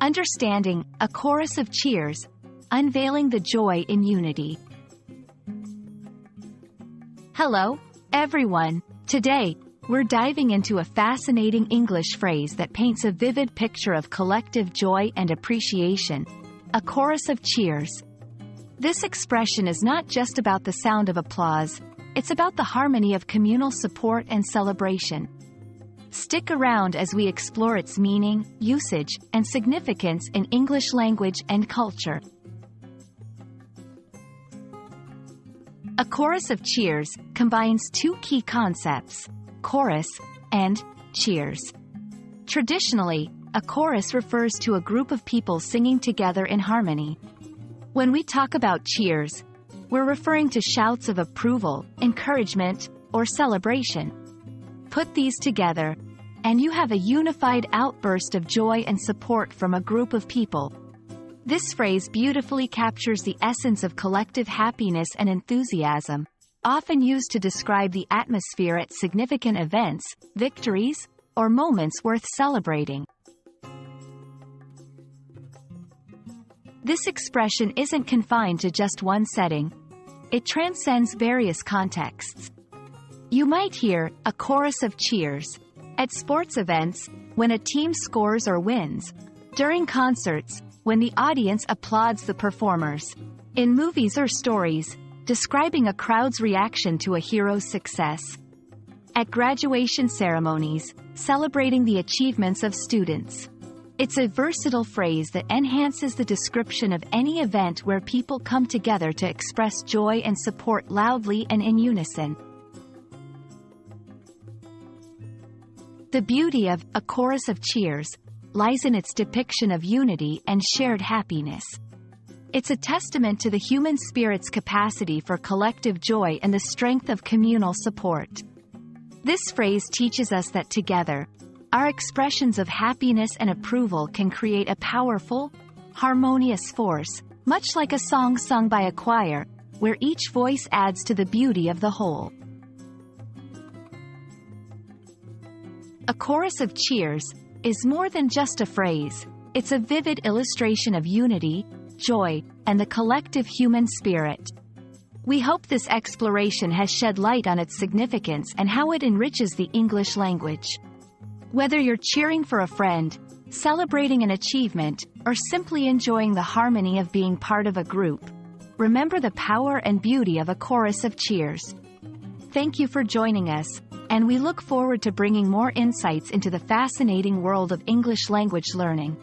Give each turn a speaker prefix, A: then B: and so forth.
A: Understanding, a chorus of cheers, unveiling the joy in unity. Hello, everyone. Today, we're diving into a fascinating English phrase that paints a vivid picture of collective joy and appreciation, a chorus of cheers. This expression is not just about the sound of applause, it's about the harmony of communal support and celebration. Stick around as we explore its meaning, usage, and significance in English language and culture. A chorus of cheers combines two key concepts, chorus and cheers. Traditionally, a chorus refers to a group of people singing together in harmony. When we talk about cheers, we're referring to shouts of approval, encouragement, or celebration. Put these together, and you have a unified outburst of joy and support from a group of people. This phrase beautifully captures the essence of collective happiness and enthusiasm, often used to describe the atmosphere at significant events, victories, or moments worth celebrating. This expression isn't confined to just one setting. It transcends various contexts. You might hear a chorus of cheers at sports events, when a team scores or wins, during concerts, when the audience applauds the performers, in movies or stories, describing a crowd's reaction to a hero's success, at graduation ceremonies, celebrating the achievements of students. It's a versatile phrase that enhances the description of any event where people come together to express joy and support loudly and in unison. The beauty of a chorus of cheers lies in its depiction of unity and shared happiness. It's a testament to the human spirit's capacity for collective joy and the strength of communal support. This phrase teaches us that together, our expressions of happiness and approval can create a powerful, harmonious force, much like a song sung by a choir, where each voice adds to the beauty of the whole. A chorus of cheers is more than just a phrase. It's a vivid illustration of unity, joy, and the collective human spirit. We hope this exploration has shed light on its significance and how it enriches the English language. Whether you're cheering for a friend, celebrating an achievement, or simply enjoying the harmony of being part of a group, remember the power and beauty of a chorus of cheers. Thank you for joining us, and we look forward to bringing more insights into the fascinating world of English language learning.